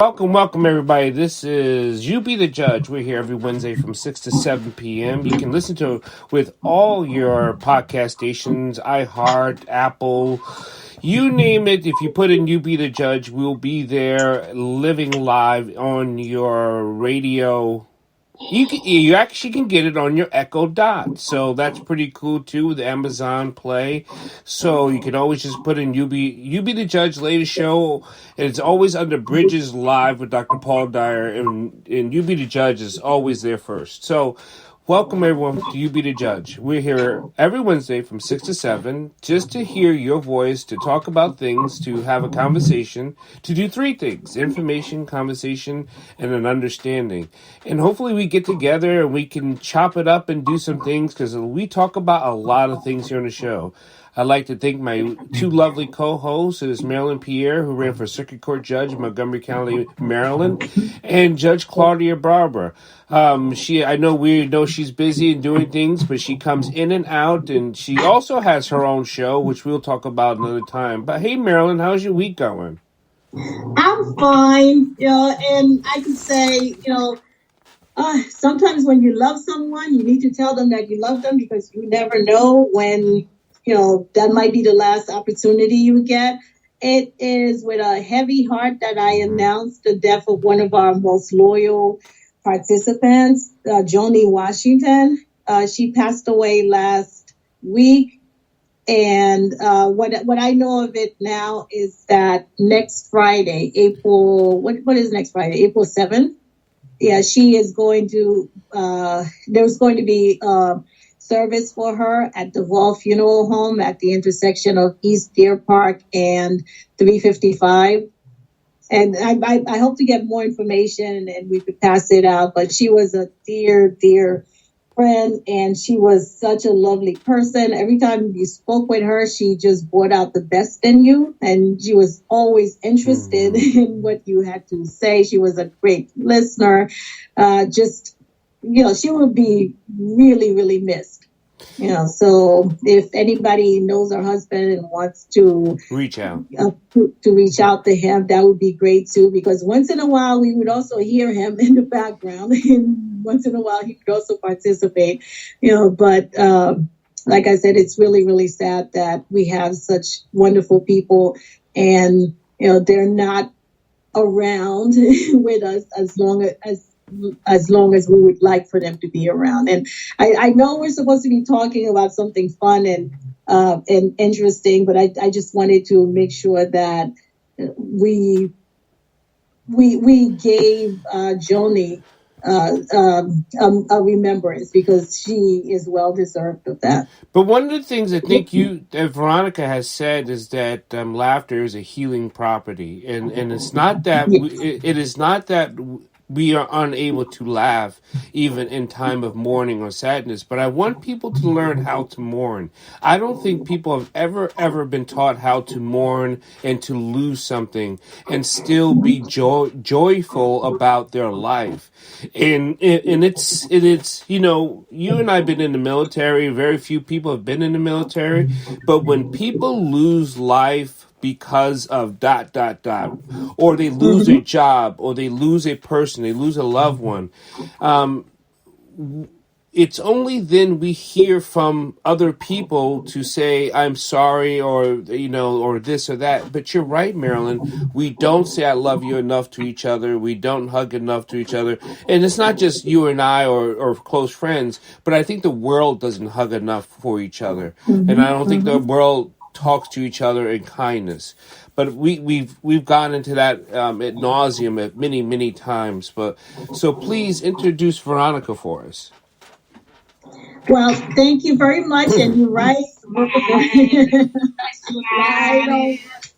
Welcome, everybody. This is You Be the Judge. We're here every Wednesday from 6 to 7 p.m. You can listen to it with all your podcast stations, iHeart, Apple, you name it. If you put in You Be the Judge, we'll be there living live on your radio. You actually can get it on your Echo Dot, so that's pretty cool too with Amazon Play. So you can always just put in You Be the Judge latest show, and it's always under Bridges Live with Dr. Paul Dyer, and You Be the Judge is always there first. So welcome everyone to You Be the Judge. We're here every Wednesday from 6 to 7 just to hear your voice, to talk about things, to have a conversation, to do three things: information, conversation, and an understanding. And hopefully we get together and we can chop it up and do some things, because we talk about a lot of things here on the show. I'd like to thank my two lovely co-hosts. It is Marylin Pierre, who ran for Circuit Court Judge in Montgomery County, Maryland, and Judge Claudia Barber. I know we know she's busy and doing things, but she comes in and out, and she also has her own show, which we'll talk about another time. But hey, Marylin, how's your week going? I'm fine, and I can say, sometimes when you love someone, you need to tell them that you love them, because you never know when, that might be the last opportunity you get. It is with a heavy heart that I announced the death of one of our most loyal participants, Joni Washington. She passed away last week. And what I know of it now is that next Friday, what is next Friday? April 7th? Yeah, she is going to, there's going to be service for her at the Vall Funeral Home at the intersection of East Deer Park and 355. And I hope to get more information and we could pass it out. But she was a dear friend, and she was such a lovely person. Every time you spoke with her, she just brought out the best in you, and she was always interested in what you had to say. She was a great listener. She would be really, really missed. So if anybody knows her husband and wants to reach out to him, that would be great too, because once in a while we would also hear him in the background, and once in a while he could also participate, but like I said, it's really, really sad that we have such wonderful people, and they're not around with us as long as we would like for them to be around. And I know we're supposed to be talking about something fun and interesting, but I just wanted to make sure that we gave Joni a remembrance, because she is well deserved of that. But one of the things I think Veronica has said is that laughter is a healing property, and it's not that it is not that we are unable to laugh even in time of mourning or sadness, but I want people to learn how to mourn. I don't think people have ever been taught how to mourn and to lose something and still be joyful about their life. And it's you and I have been in the military. Very few people have been in the military, but when people lose life because of ... or they lose a job, or they lose a person, they lose a loved one, it's only then we hear from other people to say, I'm sorry, or this or that. But you're right, Marylin. We don't say I love you enough to each other. We don't hug enough to each other. And it's not just you and I or close friends, but I think the world doesn't hug enough for each other. And I don't think the world talks to each other in kindness. But we've gone into that ad nauseum many times. But so please introduce Veronica for us. Well, thank you very much, and you're right.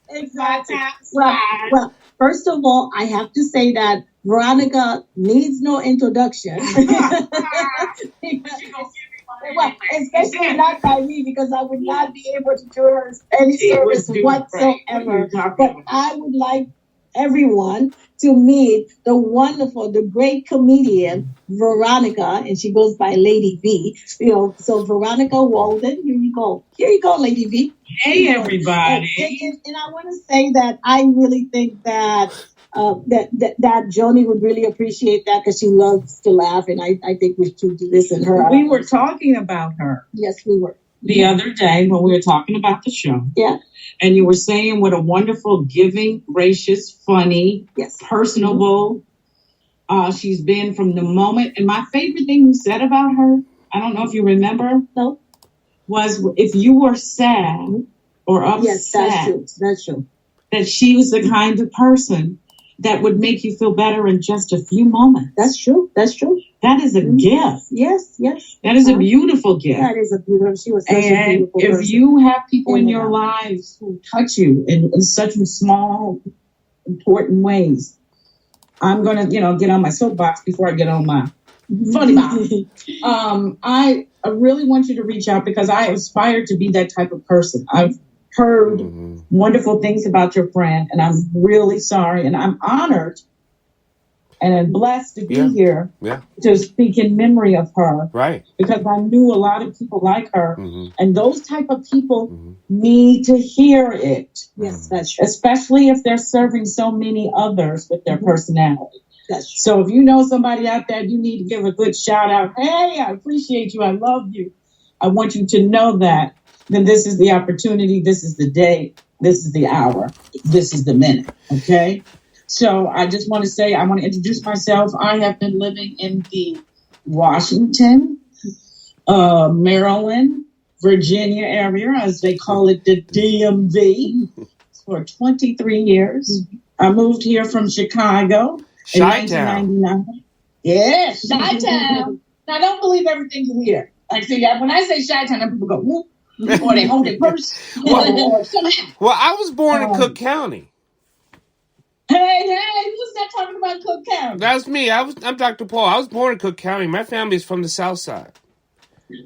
Exactly. Well, first of all, I have to say that Veronica needs no introduction. Well, especially not by me, because I would not be able to do her any service whatsoever. But I would like everyone to meet the great comedian Veronica, and she goes by Lady V. So Veronica Walden, here you go, Lady V. Hey, everybody. And I want to say that I really think that that Joni would really appreciate that because she loves to laugh, and I think we should do this in her. We were talking about her. Yes, we were. The other day when we were talking about the show. Yeah. And you were saying what a wonderful, giving, gracious, funny, yes, personable she's been from the moment. And my favorite thing you said about her, I don't know if you remember, no, was if you were sad or upset, yes, that's true. That's true. That she was the kind of person that would make you feel better in just a few moments. That's true. That's true. That is a gift. Yes, yes. That is a beautiful gift. That is a beautiful. She was such a beautiful person. If you have people in your lives who touch you in such small, important ways, I'm gonna, get on my soapbox before I get on my funny box. I really want you to reach out because I aspire to be that type of person. I've heard wonderful things about your friend, and I'm really sorry, and I'm honored and I'm blessed to be here to speak in memory of her. Right. Because I knew a lot of people like her, and those type of people need to hear it. Yes, that's true. Especially if they're serving so many others with their personality. So if you know somebody out there, you need to give a good shout out. Hey, I appreciate you. I love you. I want you to know that. Then this is the opportunity. This is the day. This is the hour. This is the minute. Okay. So I just want to say, I want to introduce myself. I have been living in the Washington, Maryland, Virginia area, as they call it, the DMV, for 23 years. I moved here from Chicago in 1999. Yeah, Chi-Town. Now, don't believe everything's weird. Like, see, when I say Chi-Town, people go, whoop, or they hold their purse. Well, I was born in Cook County. Hey, who's that talking about Cook County? That's me. I'm Dr. Paul. I was born in Cook County. My family is from the South Side.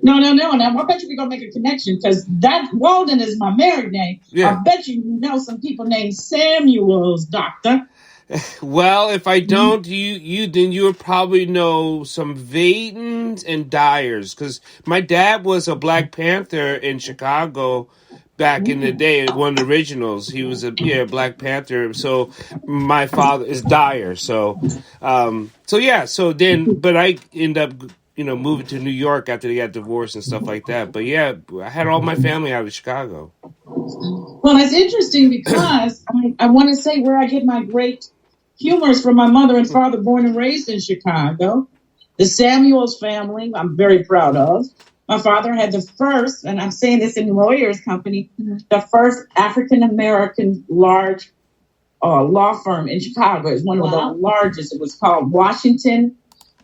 No. Now, I bet you we're going to make a connection because that Walden is my married name. Yeah. I bet you know some people named Samuels, Doctor. Well, if I don't, then you would probably know some Vadens and Dyers because my dad was a Black Panther in Chicago back in the day, one of the originals. He was a Black Panther. So my father is Dyer. So then, but I end up, moving to New York after they got divorced and stuff like that. But yeah, I had all my family out of Chicago. Well, it's interesting because I want to say where I get my great humor is from my mother and father, born and raised in Chicago. The Samuels family, I'm very proud of. My father had the first, and I'm saying this in lawyers' company, the first African-American large law firm in Chicago. It was one of the largest. It was called Washington,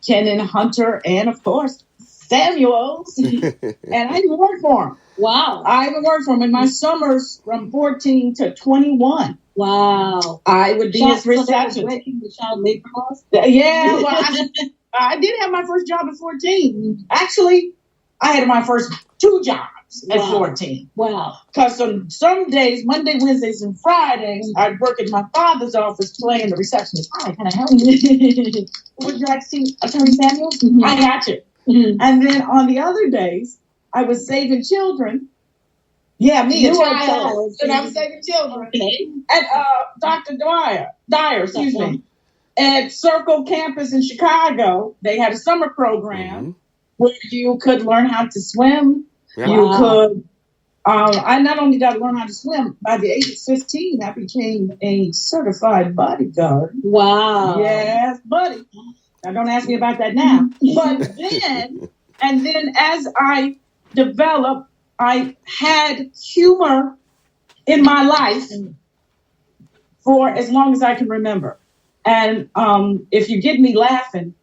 Kennan, Hunter, and, of course, Samuels. And I even worked for him. Wow. I even worked for him in my summers from 14 to 21. Wow. I would be his receptionist. Breaking the child labor laws? Yeah, well, I did have my first job at 14. Actually, I had my first 2 jobs at 14. Wow. Because on some days, Monday, Wednesdays, and Fridays, I'd work in my father's office playing the receptionist. Hi, can I help you? Would you like to see Attorney Samuels? Mm-hmm. I got you. Mm-hmm. And then on the other days, I was saving children. Yeah, me, a child. And I'm saving children. Okay. At Dr. Dyer, excuse me. At Circle Campus in Chicago, they had a summer program where you could learn how to swim. Yeah. You could. I not only got to learn how to swim, by the age of 15, I became a certified bodyguard. Wow. Yes, buddy. Now, don't ask me about that now. But then as I developed, I had humor in my life for as long as I can remember. And if you get me laughing,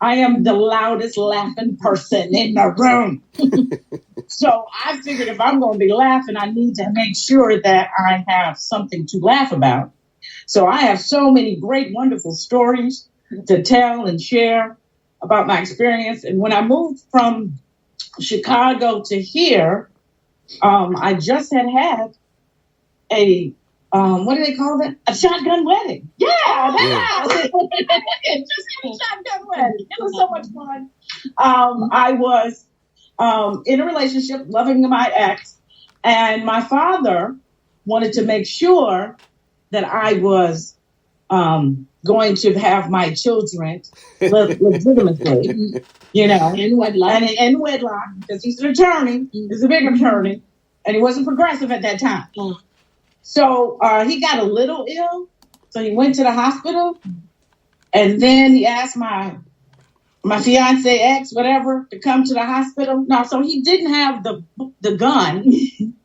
I am the loudest laughing person in the room. So I figured if I'm going to be laughing, I need to make sure that I have something to laugh about. So I have so many great, wonderful stories to tell and share about my experience. And when I moved from Chicago to here, I just had a what do they call that? A shotgun wedding. Yeah, just had a shotgun wedding. It was so much fun. I was in a relationship, loving my ex, and my father wanted to make sure that I was going to have my children legitimately, In wedlock. and in wedlock, because he's an attorney, he's a big attorney, and he wasn't progressive at that time. So he got a little ill, so he went to the hospital, and then he asked my fiance, ex, whatever, to come to the hospital. No, so he didn't have the gun.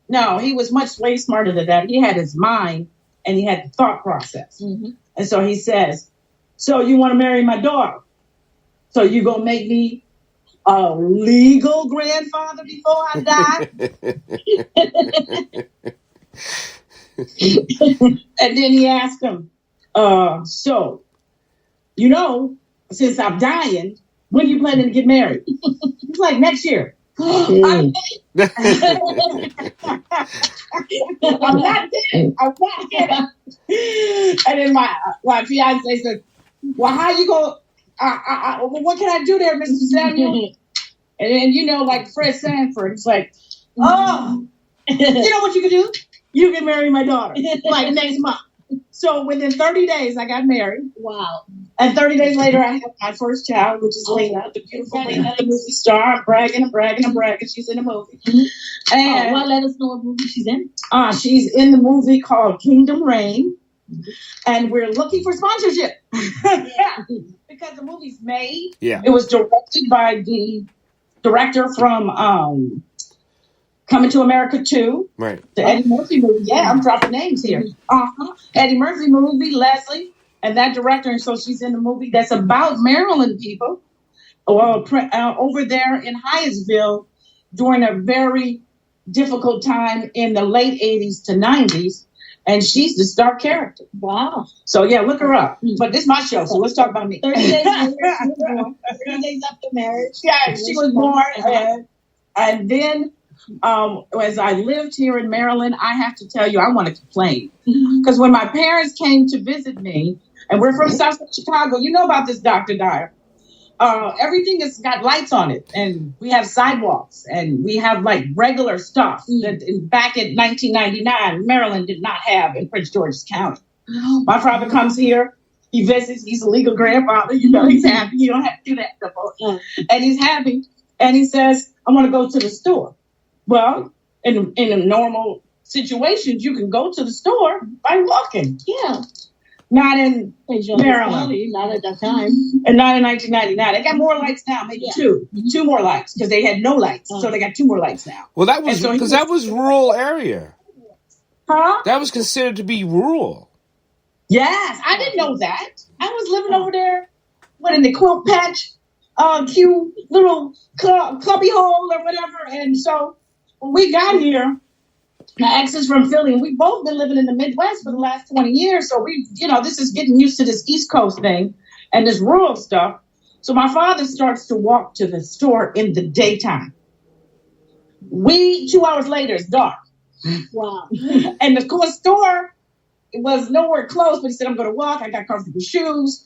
No, he was much way smarter than that. He had his mind, and he had the thought process. And so he says, so you want to marry my daughter? So you going to make me a legal grandfather before I die? And then he asked him, so, since I'm dying, when are you planning to get married? He's like, next year. I'm not dead. And then my fiance said, well, how you going what can I do there, Mr. Samuel? And then, like Fred Sanford, it's like, oh, you know what you can do? You can marry my daughter, like next month. So within 30 days, I got married. Wow. And 30 days later, I had my first child, which is Lena, the beautiful Lena, the movie star. I'm bragging. She's in the movie. And let us know what movie she's in. She's in the movie called Kingdom Reign. And we're looking for sponsorship. Because the movie's made. Yeah. It was directed by the director from Coming to America 2. Right. The Eddie Murphy movie. Yeah, I'm dropping names here. Eddie Murphy movie, Leslie, and that director. And so she's in the movie that's about Maryland people over there in Hyattsville during a very difficult time in the late 80s to 90s. And she's the star character. Wow. So, yeah, look her up. But this is my show, so let's talk about me. 30 days later, 30 days after marriage. Yeah, she was born. And then as I lived here in Maryland, I have to tell you, I want to complain. Because when my parents came to visit me, and we're from South Chicago, you know about this, Dr. Dyer. Everything has got lights on it, and we have sidewalks, and we have like regular stuff that back in 1999, Maryland did not have in Prince George's County. My father comes here, he visits, he's a legal grandfather, he's happy. You don't have to do that no more. And he's happy, and he says, I want to go to the store. Well, in a normal situations, you can go to the store by walking. Yeah. Not in Maryland. Not at that time. And not in 1999. They got more lights now, maybe two. Two more lights, because they had no lights. So they got two more lights now. Well, that was because that was rural area. Huh? That was considered to be rural. Yes, I didn't know that. I was living over there, in the quilt patch, cute little cubby hole or whatever. And so when we got here, my ex is from Philly, and we've both been living in the Midwest for the last 20 years. So we, this is getting used to this East Coast thing and this rural stuff. So my father starts to walk to the store in the daytime. 2 hours later, it's dark. Wow. And the store was nowhere close, but he said, I'm going to walk. I got comfortable shoes.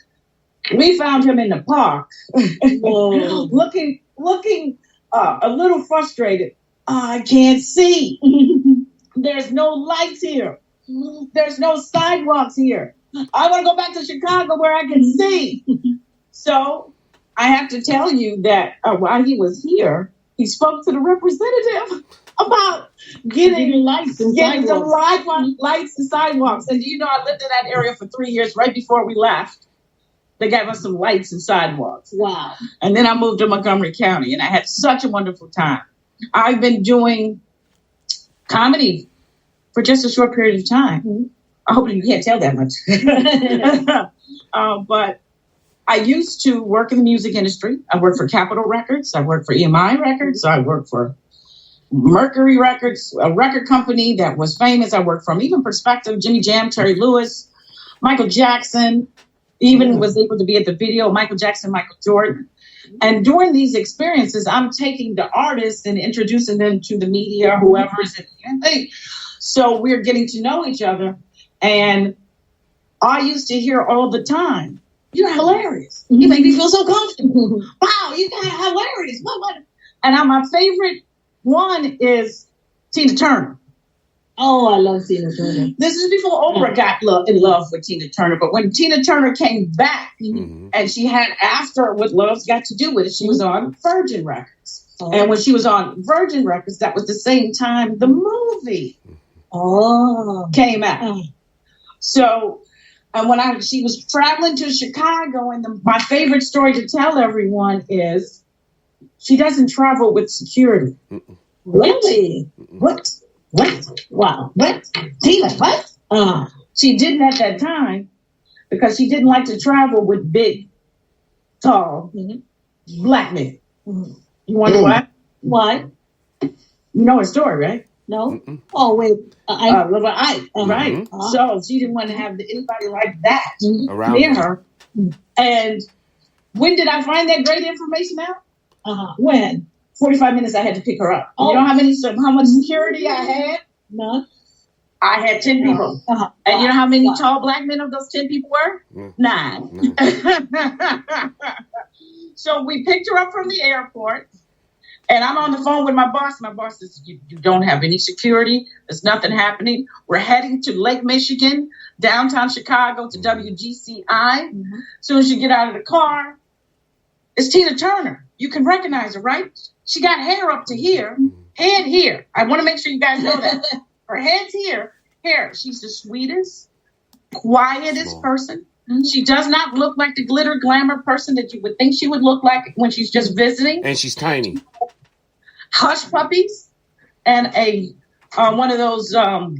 We found him in the park, looking a little frustrated. I can't see. There's no lights here. There's no sidewalks here. I want to go back to Chicago where I can see. So I have to tell you that while he was here, he spoke to the representative about getting lights and lights and sidewalks. And I lived in that area for 3 years right before we left. They gave us some lights and sidewalks. Wow. And then I moved to Montgomery County, and I had such a wonderful time. I've been doing comedy for just a short period of time. I hope you can't tell that much. But I used to work in the music industry. I worked for Capitol Records. I worked for EMI Records. I worked for Mercury Records, a record company that was famous. I worked from even Perspective, Jimmy Jam, Terry Lewis, Michael Jackson, even was able to be at the video, Michael Jackson, Michael Jordan. And during these experiences, I'm taking the artists and introducing them to the media, whoever is in the So we're getting to know each other. And I used to hear all the time, you're hilarious. You make me feel so comfortable. Wow, you got hilarious. What? And my favorite one is Tina Turner. Oh, I love Tina Turner. This is before Oprah got in love with Tina Turner. But when Tina Turner came back, and she had After What Love's Got to Do With It, she was on Virgin Records. Oh. And when she was on Virgin Records, that was the same time the movie came out. So when she was traveling to Chicago, and my favorite story to tell everyone is she doesn't travel with security. Really? What? Wow. What? Tina, what? She didn't at that time because she didn't like to travel with big, tall, black men. You wonder why? Why? You know her story, right? No. Oh, wait. Right. So she didn't want to have anybody like that around near her. And when did I find that great information out? When? 45 minutes I had to pick her up. You know how much security I had? No. I had 10 people. And you know how many tall black men of those 10 people were? 9. So we picked her up from the airport. And I'm on the phone with my boss. My boss says, you don't have any security. There's nothing happening. We're heading to Lake Michigan, downtown Chicago, to WGCI. As soon as you get out of the car, it's Tina Turner. You can recognize her, right? She got hair up to here, head here. I want to make sure you guys know that. Her head's here, hair. She's the sweetest, quietest person. She does not look like the glitter glamour person that you would think she would look like when she's just visiting. And she's tiny. Hush puppies and one of those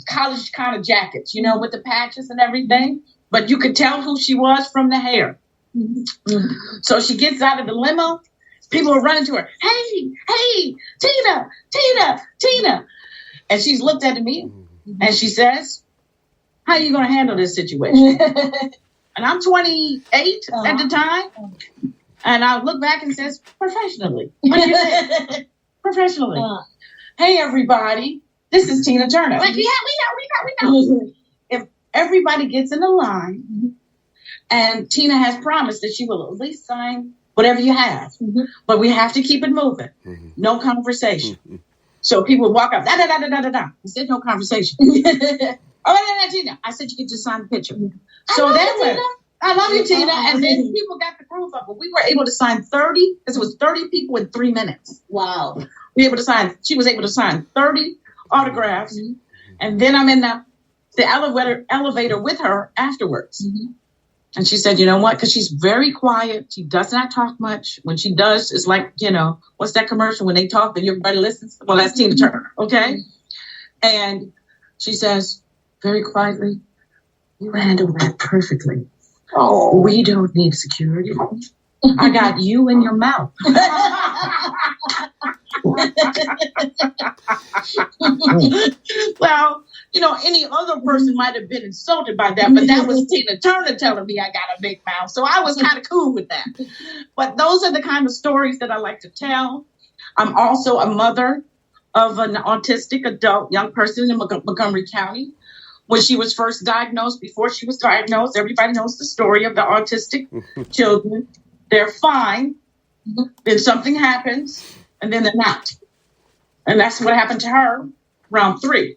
college kind of jackets, with the patches and everything. But you could tell who she was from the hair. So she gets out of the limo. People are running to her. Hey, Tina. And she's looked at me and she says, how are you going to handle this situation? And I'm 28 at the time. And I look back and says, professionally. What do you think? Professionally. Hey, everybody. This is Tina Turner. Like, yeah, we know. If everybody gets in a line, and Tina has promised that she will at least sign whatever you have. But we have to keep it moving. No conversation. So people walk up, da-da-da-da-da-da. I said, no conversation. Oh, Tina. I said, you could just sign the picture. So then I love you, Tina. And then people got the proof of it. We were able to sign 30, because it was 30 people in 3 minutes. Wow. She was able to sign 30 autographs. And then I'm in the elevator with her afterwards. And she said, you know what? Because she's very quiet. She does not talk much. When she does, it's like, what's that commercial when they talk and everybody listens? Well, that's Tina Turner. Okay. And she says very quietly, you handled that perfectly. Oh, we don't need security. I got you in your mouth. Well, any other person might have been insulted by that, but that was Tina Turner telling me I got a big mouth. So I was kind of cool with that. But those are the kind of stories that I like to tell. I'm also a mother of an autistic adult young person in Montgomery County. When she was first diagnosed, before she was diagnosed, everybody knows the story of the autistic children. They're fine. Then something happens, and then they're not. And that's what happened to her around 3.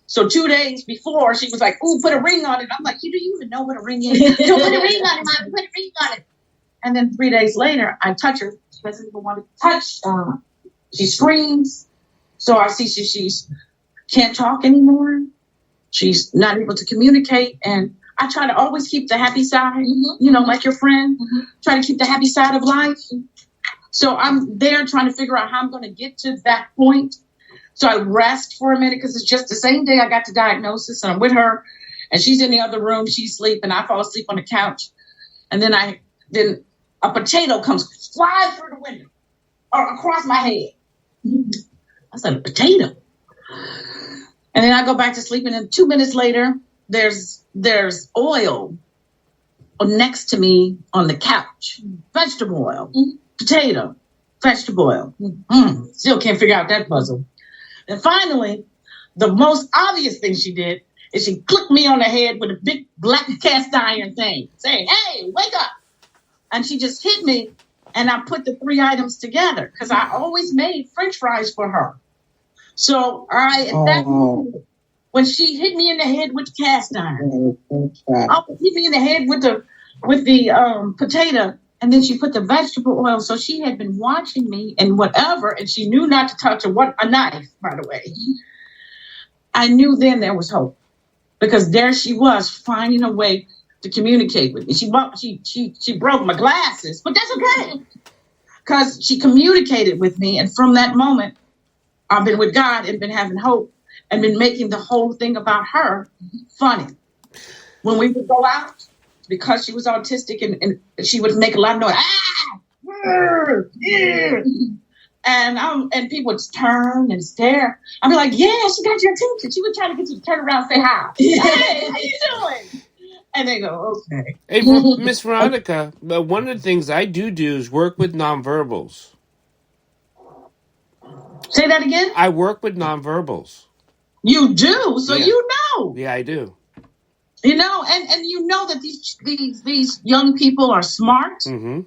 So 2 days before, she was like, ooh, put a ring on it. I'm like, do you even know what a ring is? Don't put a ring on it, Mom. Put a ring on it. And then 3 days later, I touch her. She doesn't even want to touch. She screams. So I see she's can't talk anymore. She's not able to communicate. And I try to always keep the happy side, like your friend. Try to keep the happy side of life. So I'm there trying to figure out how I'm going to get to that point. So I rest for a minute because it's just the same day I got the diagnosis, and I'm with her, and she's in the other room. She's asleep, and I fall asleep on the couch. And then a potato comes flying through the window or across my head. I said, a potato. And then I go back to sleep, and then 2 minutes later, there's oil next to me on the couch. Vegetable oil, potato, vegetable oil. Still can't figure out that puzzle. And finally, the most obvious thing she did is she clicked me on the head with a big black cast iron thing, saying, hey, wake up. And she just hit me, and I put the 3 items together because I always made French fries for her. So at that moment, when she hit me in the head with the cast iron. Hit me in the head with the potato, and then she put the vegetable oil. So she had been watching me and whatever, and she knew not to touch a knife, by the way. I knew then there was hope, because there she was finding a way to communicate with me. She broke my glasses, but that's okay, because she communicated with me, and from that moment, I've been with God and been having hope and been making the whole thing about her funny. When we would go out, because she was autistic and she would make a lot of noise, and people would turn and stare. I'd be like, yeah, she got your attention. She would try to get you to turn around and say hi. Hey, how you doing? And they go, okay. Hey, Miss Veronica, one of the things I do is work with nonverbals. Say that again? I work with nonverbals. You do? So you know. Yeah, I do. You know, and you know that these young people are smart. Mm-hmm.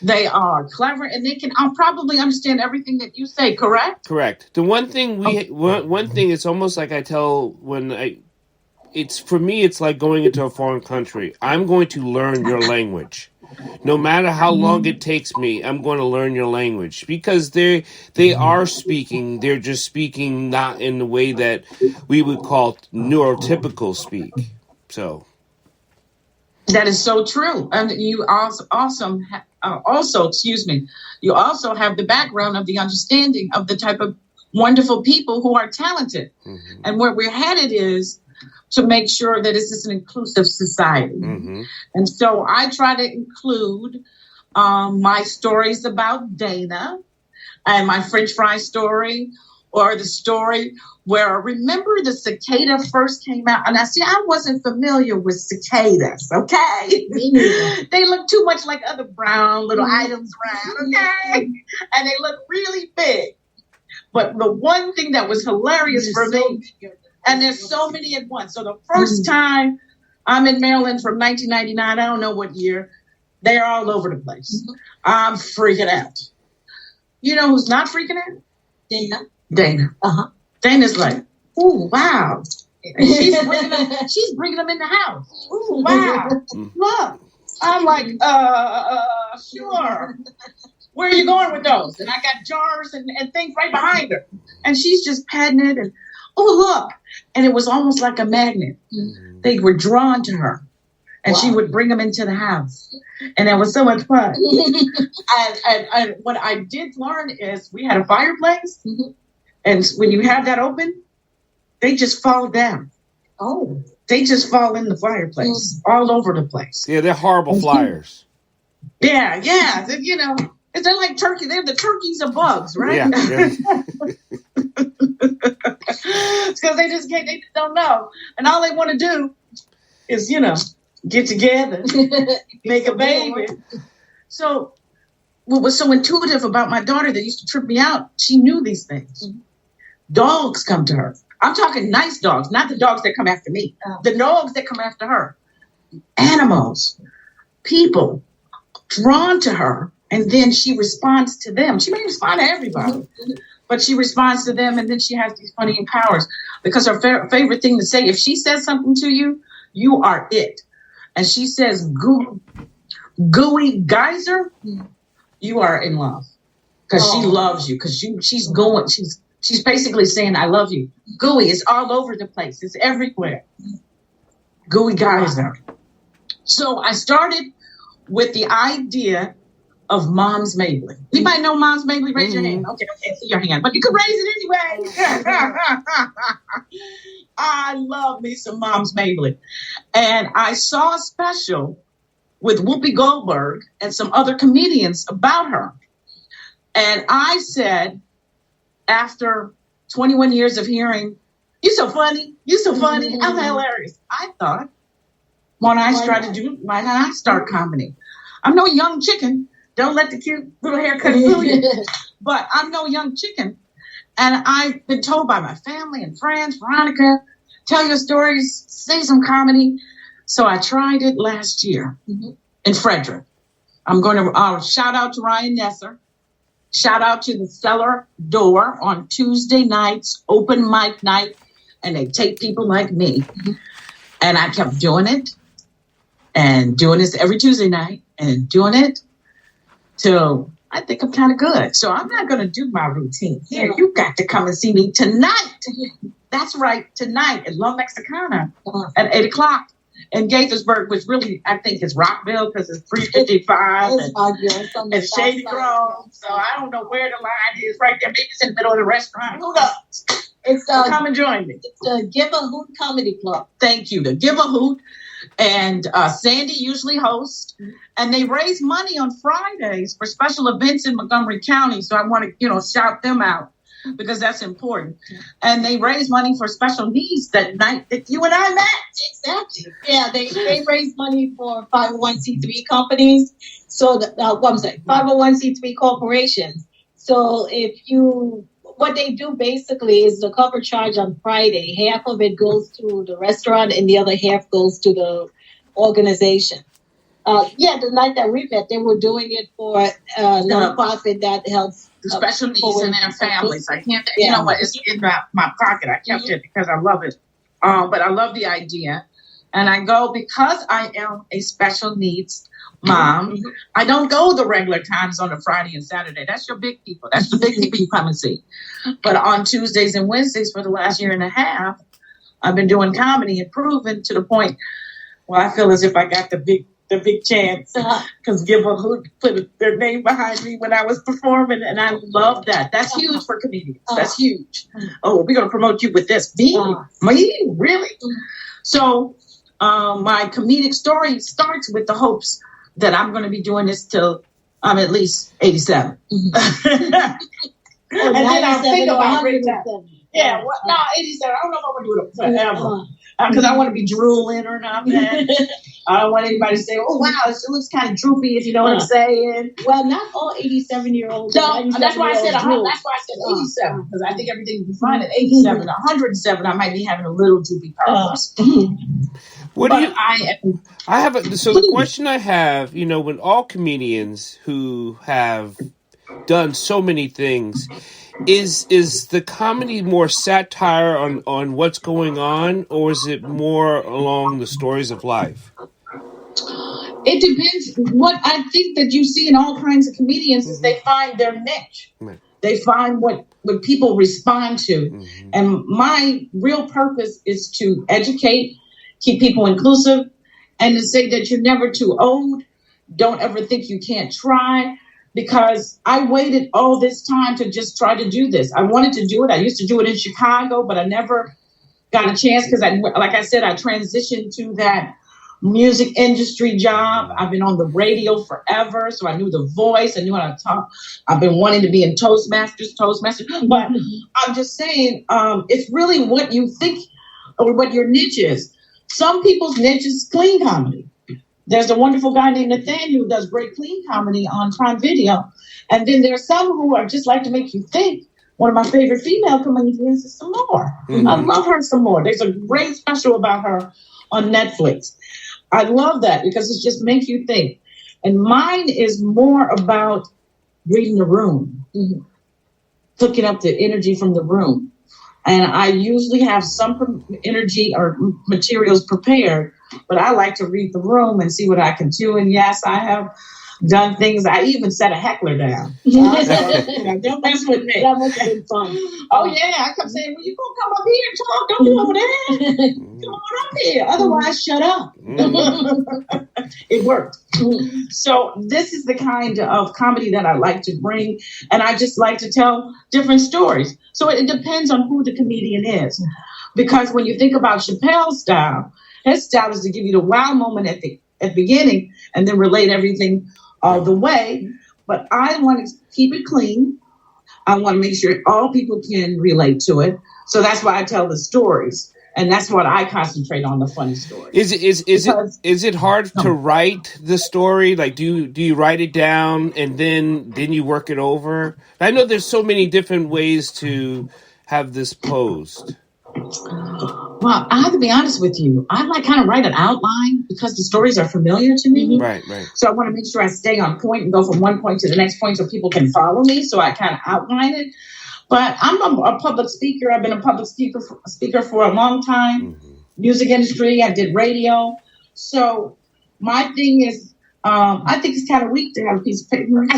They are clever, and they can probably understand everything that you say, correct? Correct. The one thing one thing, it's almost like I tell it's for me, it's like going into a foreign country. I'm going to learn your language. No matter how long it takes me, I'm going to learn your language, because they are speaking. They're just speaking not in the way that we would call neurotypical speak. So that is so true. And you also you also have the background of the understanding of the type of wonderful people who are talented. Mm-hmm. And where we're headed is to make sure that this is an inclusive society. Mm-hmm. And so I try to include my stories about Dana and my French fry story, or the story where, remember the cicada first came out? And I wasn't familiar with cicadas, okay? They look too much like other brown little items around, okay? And they look really big. But the one thing that was hilarious for me, and there's so many at once. So the first time I'm in Maryland from 1999, I don't know what year, they're all over the place. Mm-hmm. I'm freaking out. You know who's not freaking out? Dana. Uh-huh. Dana's like, ooh, wow. And she's bringing them in the house. Ooh, wow. Look. I'm like, sure. Where are you going with those? And I got jars and things right behind her. And she's just patting it and, oh, look. And it was almost like a magnet. Mm-hmm. They were drawn to her. And she would bring them into the house. And it was so much fun. and what I did learn is we had a fireplace. Mm-hmm. And when you have that open, they just fall down. Oh. They just fall in the fireplace all over the place. Yeah, they're horrible flyers. Yeah. You know, they're like turkey. They're the turkeys of bugs, right? Yeah. Because they just don't know. And all they want to do is, you know, get together, make a baby. So what was so intuitive about my daughter that used to trip me out, she knew these things. Mm-hmm. Dogs come to her. I'm talking nice dogs, not the dogs that come after me. Oh. The dogs that come after her. Animals, people drawn to her, and then she responds to them. She may respond to everybody, but she responds to them, and then she has these funny powers. Because her favorite thing to say, if she says something to you, you are it. And she says, gooey geyser, you are in love. Because she loves you. Because she's basically saying, I love you. Gooey is all over the place. It's everywhere. Gooey geyser. So I started with the idea of Mom's Mabley. Anybody know Mom's Mabley? Raise your hand. Okay, I can't see your hand, but you can raise it anyway. I love me some Mom's Mabley. And I saw a special with Whoopi Goldberg and some other comedians about her. And I said, after 21 years of hearing, you're so funny, I'm hilarious. I thought, why not I start comedy? I'm no young chicken. Don't let the cute little haircut fool you. But I'm no young chicken. And I've been told by my family and friends, Veronica, tell your stories, say some comedy. So I tried it last year in Frederick. I'm going to shout out to Ryan Nesser. Shout out to the Cellar Door on Tuesday nights, open mic night. and they take people like me. And I kept doing it and doing this every Tuesday night and doing it till I think I'm kind of good. So I'm not going to do my routine here. You got to come and see me tonight. That's right, tonight at La Mexicana at 8 o'clock in Gaithersburg, which really I think is Rockville because it's 355 and Shady Grove. So I don't know where the line is right there. Maybe it's in the middle of the restaurant. Who knows? So come and join me. It's the Give a Hoot Comedy Club. Thank you. The Give a Hoot. And Sandy usually hosts. And they raise money on Fridays for special events in Montgomery County. So I want to, shout them out because that's important. And they raise money for special needs that night that you and I met. Exactly. Yeah, they raise money for 501c3 companies. So, 501c3 corporations. So what they do basically is the cover charge on Friday. Half of it goes to the restaurant and the other half goes to the organization. The night that we met, they were doing it for a nonprofit that helps special needs and their families. I can't, you know what, it's in my pocket. I kept it because I love it. But I love the idea. And I go because I am a special needs mom. I don't go the regular times on a Friday and Saturday. That's your big people. That's the big people you come and see. But on Tuesdays and Wednesdays for the last year and a half, I've been doing comedy and proving to the point where I feel as if I got the big chance because Give a Hoot put their name behind me when I was performing, and I love that. That's huge for comedians. That's huge. Oh, we're going to promote you with this. Me? Really? So my comedic story starts with the hopes that I'm going to be doing this till I'm at least 87. And then I'll think about retirement. Yeah, no, 87. I don't know if I'm going to do it forever. Because I want to be drooling or nothing. I don't want anybody to say, oh, wow, it looks kind of droopy, if you know what I'm saying. Well, not all 87-year-olds. No, that's why I said 87, because I think everything will be fine at 87. 107, I might be having a little droopy powers. The question I have, when all comedians who have done so many things, is the comedy more satire on what's going on, or is it more along the stories of life? It depends. What I think that you see in all kinds of comedians is they find their niche. Right. They find what people respond to. Mm-hmm. And my real purpose is to educate, keep people inclusive, and to say that you're never too old. Don't ever think you can't try. Because I waited all this time to just try to do this. I wanted to do it. I used to do it in Chicago, but I never got a chance because, like I said, I transitioned to that music industry job. I've been on the radio forever, so I knew the voice. I knew how to talk. I've been wanting to be in Toastmasters. But I'm just saying, it's really what you think or what your niche is. Some people's niche is clean comedy. There's a wonderful guy named Nathaniel who does great clean comedy on Prime Video. And then there's some who are just like to make you think. One of my favorite female comedians is Some More. Mm-hmm. I love her Some More. There's a great special about her on Netflix. I love that because it just makes you think. And mine is more about reading the room, hooking up the energy from the room. And I usually have some energy or materials prepared, but I like to read the room and see what I can do. And yes, I have done things. I even set a heckler down. Don't mess with me. That must have been fun. Oh, yeah. I kept saying, well, you going to come up here and talk. Don't do over there. Come on up here. Otherwise, shut up. It worked. So this is the kind of comedy that I like to bring. And I just like to tell different stories. So it depends on who the comedian is. Because when you think about Chappelle's style, his style is to give you the wow moment at the beginning and then relate everything all the way. But I want to keep it clean. I want to make sure all people can relate to it. So that's why I tell the stories. And that's what I concentrate on, the funny stories. Is it hard to write the story? Like, do you write it down and then you work it over? I know there's so many different ways to have this posed. Well, I have to be honest with you. I like kind of write an outline because the stories are familiar to me. Right. So I want to make sure I stay on point and go from one point to the next point so people can follow me. So I kind of outline it. But I'm a public speaker. I've been a public speaker for a long time. Music industry. I did radio. So my thing is, I think it's kind of weak to have a piece of paper. I'm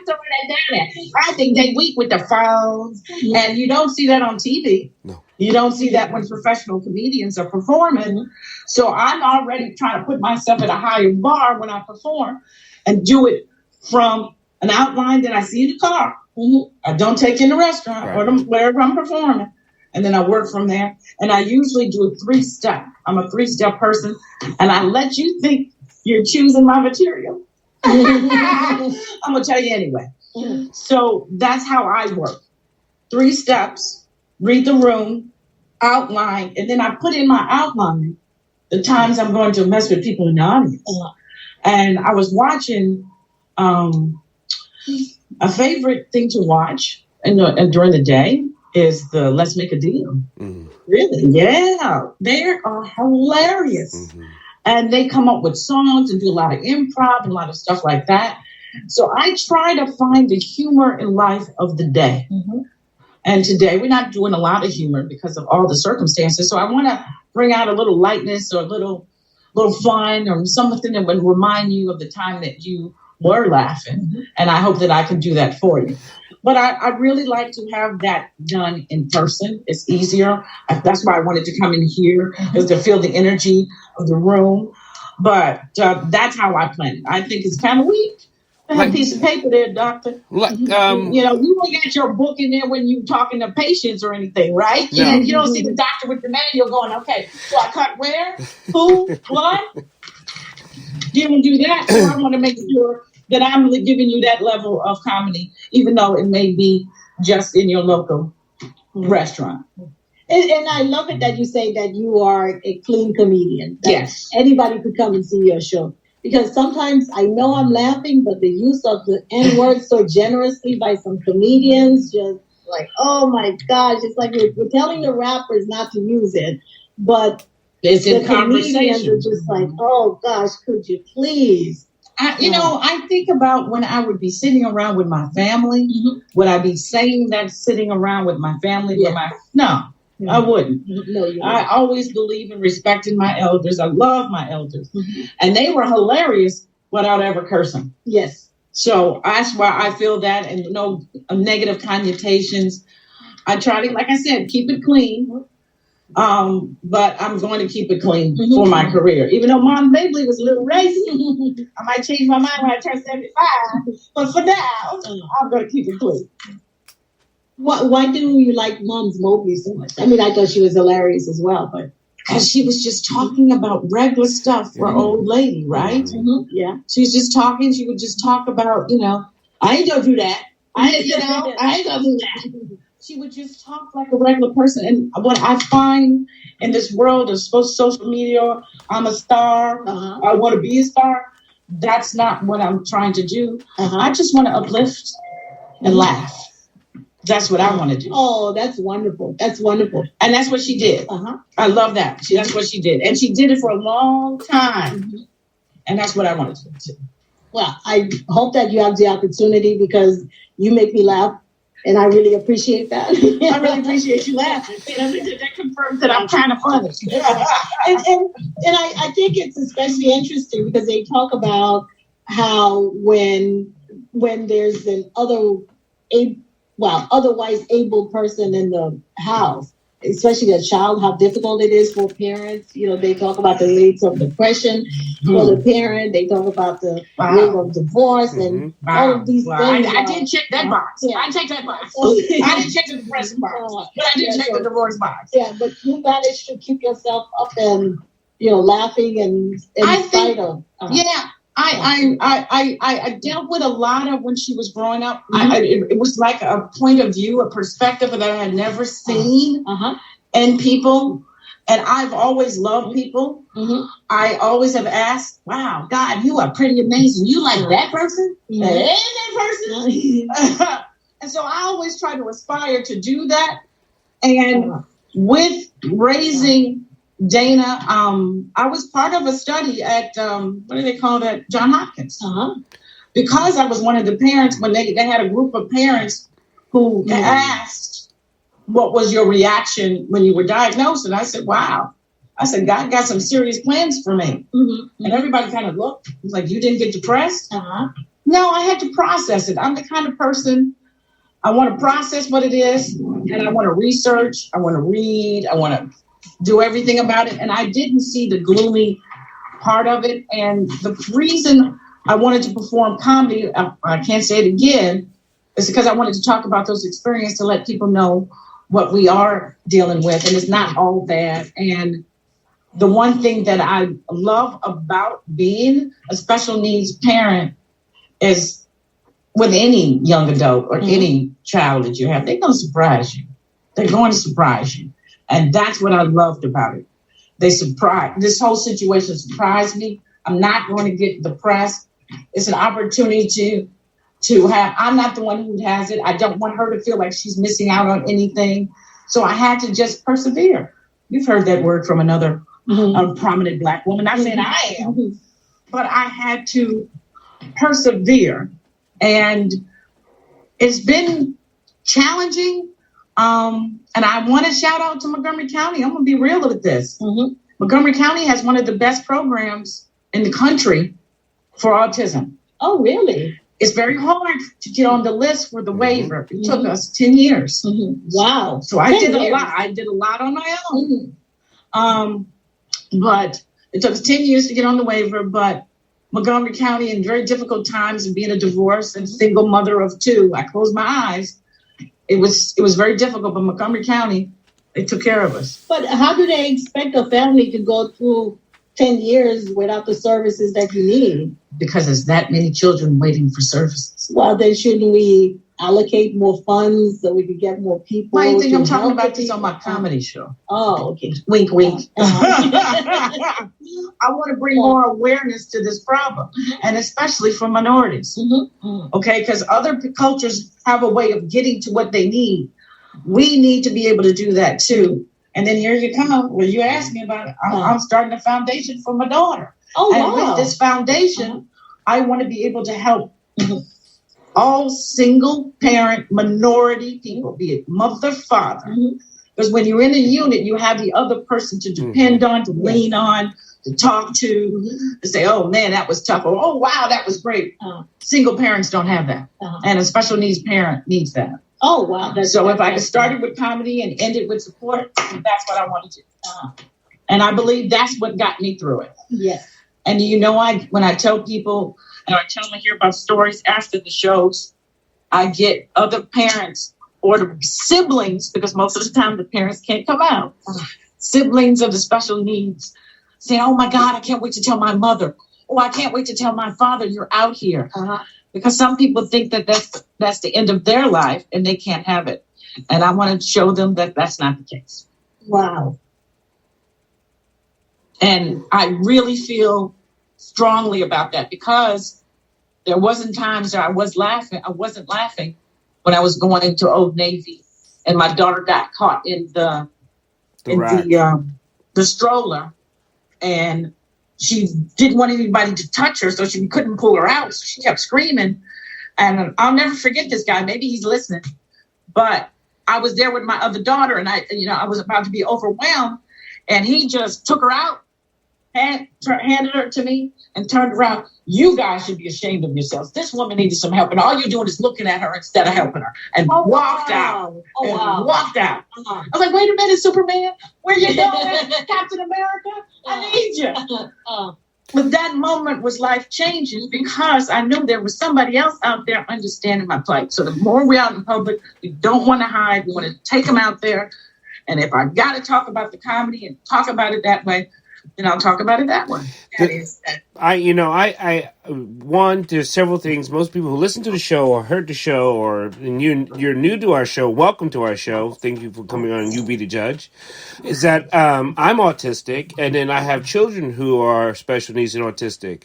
throwing that down there. I think they weak with the phones, and you don't see that on TV. No. You don't see that when professional comedians are performing. So I'm already trying to put myself at a higher bar when I perform, and do it from an outline that I see in the car. I don't take in the restaurant or wherever I'm performing. And then I work from there. And I usually do a 3-step. I'm a 3-step person. And I let you think you're choosing my material. I'm going to tell you anyway. So that's how I work. 3 steps, read the room, outline, and then I put in my outline the times I'm going to mess with people in the audience. And I was watching a favorite thing to watch and during the day is the Let's Make a Deal. Really? Yeah. They are hilarious. And they come up with songs and do a lot of improv and a lot of stuff like that. So I try to find the humor in life of the day. And today we're not doing a lot of humor because of all the circumstances. So I want to bring out a little lightness or a little fun or something that would remind you of the time that you were laughing. And I hope that I can do that for you. But I really like to have that done in person. It's easier. That's why I wanted to come in here, is to feel the energy of the room. But that's how I plan it. I think it's kind of weak. I have a piece of paper there, doctor. You don't get your book in there when you're talking to patients or anything, right? No. You don't see the doctor with the manual going, okay, so I cut where, who, what? You don't do that. So I want to make sure that I'm giving you that level of comedy, even though it may be just in your local restaurant. And I love it that you say that you are a clean comedian. Yes. Anybody could come and see your show. Because sometimes I know I'm laughing, but the use of the N-word so generously by some comedians, just like, oh my gosh, it's like we're telling the rappers not to use it, but it's the in comedians conversation. are just like, oh gosh, could you please? I think about when I would be sitting around with my family. Would I be saying that sitting around with my family? Yeah. No. I wouldn't. No, I always believe in respecting my elders. I love my elders. And they were hilarious without ever cursing. Yes. So that's why I feel that, and no negative connotations. I try to, like I said, keep it clean. But I'm going to keep it clean for my career. Even though Mom Mabley was a little racy, I might change my mind when I turn 75. But for now, I'm going to keep it clean. Why do you like Mom's Mobley so much? I mean, I thought she was hilarious as well, but because she was just talking about regular stuff for old lady, right? Yeah, she was just talking. She would just talk about, I ain't gonna do that. I ain't gonna do that. She would just talk like a regular person. And what I find in this world of social media, I'm a star. I want to be a star. That's not what I'm trying to do. I just want to uplift and laugh. That's what I want to do. Oh, that's wonderful. That's wonderful. And that's what she did. I love that. That's what she did. And she did it for a long time. And that's what I wanted to do. Well, I hope that you have the opportunity because you make me laugh. And I really appreciate that. I really appreciate you laughing. That confirms that I'm kind of funny. and I think it's especially interesting because they talk about how when there's an otherwise able person in the house, especially a child, how difficult it is for parents. They talk about the rates of depression for the parent. They talk about the rate of divorce and all of these things. I did check that box. Yeah. I checked that box. I didn't check the depression box, but I did check the divorce box. Yeah, but you managed to keep yourself up and laughing and in spite of. I dealt with a lot of when she was growing up. It was like a point of view, a perspective that I had never seen in people. And I've always loved people. I always have asked, wow, God, you are pretty amazing. You like that person? And that person? And so I always try to aspire to do that. And with raising Dana, I was part of a study at, what do they call that? John Hopkins. because I was one of the parents, when they had a group of parents who asked, what was your reaction when you were diagnosed? And I said, wow. I said, God got some serious plans for me. Mm-hmm. And everybody kind of looked. It was like, you didn't get depressed? Uh-huh. No, I had to process it. I'm the kind of person, I want to process what it is, and I want to research, I want to read, I want to do everything about it. And I didn't see the gloomy part of it. And the reason I wanted to perform comedy, I can't say it again, is because I wanted to talk about those experiences to let people know what we are dealing with. And it's not all bad. And the one thing that I love about being a special needs parent is with any young adult or any child that you have, they're going to surprise you. They're going to surprise you. And that's what I loved about it. This whole situation surprised me. I'm not going to get depressed. It's an opportunity to have, I'm not the one who has it. I don't want her to feel like she's missing out on anything. So I had to just persevere. You've heard that word from another prominent Black woman. Not saying I am, but I had to persevere. And it's been challenging. And I want to shout out to Montgomery County. I'm going to be real with this. Mm-hmm. Montgomery County has one of the best programs in the country for autism. Oh, really? It's very hard to get on the list for the waiver. It took us 10 years. Mm-hmm. Wow. So I did a lot. I did a lot on my own. But it took us 10 years to get on the waiver. But Montgomery County, in very difficult times and being a divorced and single mother of two, I closed my eyes. It was very difficult, but Montgomery County, they took care of us. But how do they expect a family to go through 10 years without the services that you need? Because there's that many children waiting for services. Well, then shouldn't we allocate more funds so we can get more people? I think I'm talking about this on my comedy show. Oh, okay. Wink, wink. I want to bring more awareness to this problem, and especially for minorities. Okay, because other cultures have a way of getting to what they need. We need to be able to do that too. And then here you come. Well, you asked me about it. I'm starting a foundation for my daughter. Oh, and wow. With this foundation, I want to be able to help all single parent minority people, be it mother, father. Because when you're in a unit, you have the other person to depend on, to lean on, to talk to say, oh, man, that was tough. Or, oh, wow, that was great. Single parents don't have that. And a special needs parent needs that. Oh, wow. So if I could start it with comedy and end it with support, that's what I want to do. And I believe that's what got me through it. Yes. And you know, when I tell people, and I tell them I hear about stories after the shows, I get other parents or the siblings, because most of the time the parents can't come out. Siblings of the special needs saying, oh my God, I can't wait to tell my mother. Oh, I can't wait to tell my father you're out here. Because some people think that that's the end of their life and they can't have it. And I want to show them that that's not the case. Wow. And I really feel strongly about that, because there wasn't times that I wasn't laughing when I was going into Old Navy and my daughter got caught in the stroller, and she didn't want anybody to touch her, so she couldn't pull her out. So she kept screaming. And I'll never forget this guy. Maybe he's listening. But I was there with my other daughter, and I was about to be overwhelmed. And he just took her out, handed her to me, and turned around. You guys should be ashamed of yourselves. This woman needed some help, and all you're doing is looking at her instead of helping her. And walked out. Walked out. I was like, wait a minute, Superman. Where you going? Captain America? I need you. But that moment was life-changing, because I knew there was somebody else out there understanding my plight. So the more we're out in public, we don't want to hide. We want to take them out there. And if I got to talk about the comedy and talk about it that way, then I'll talk about it that way. There's several things. Most people who listen to the show or heard the show, and you're new to our show, welcome to our show. Thank you for coming on You Be the Judge. Is that I'm autistic, and then I have children who are special needs and autistic.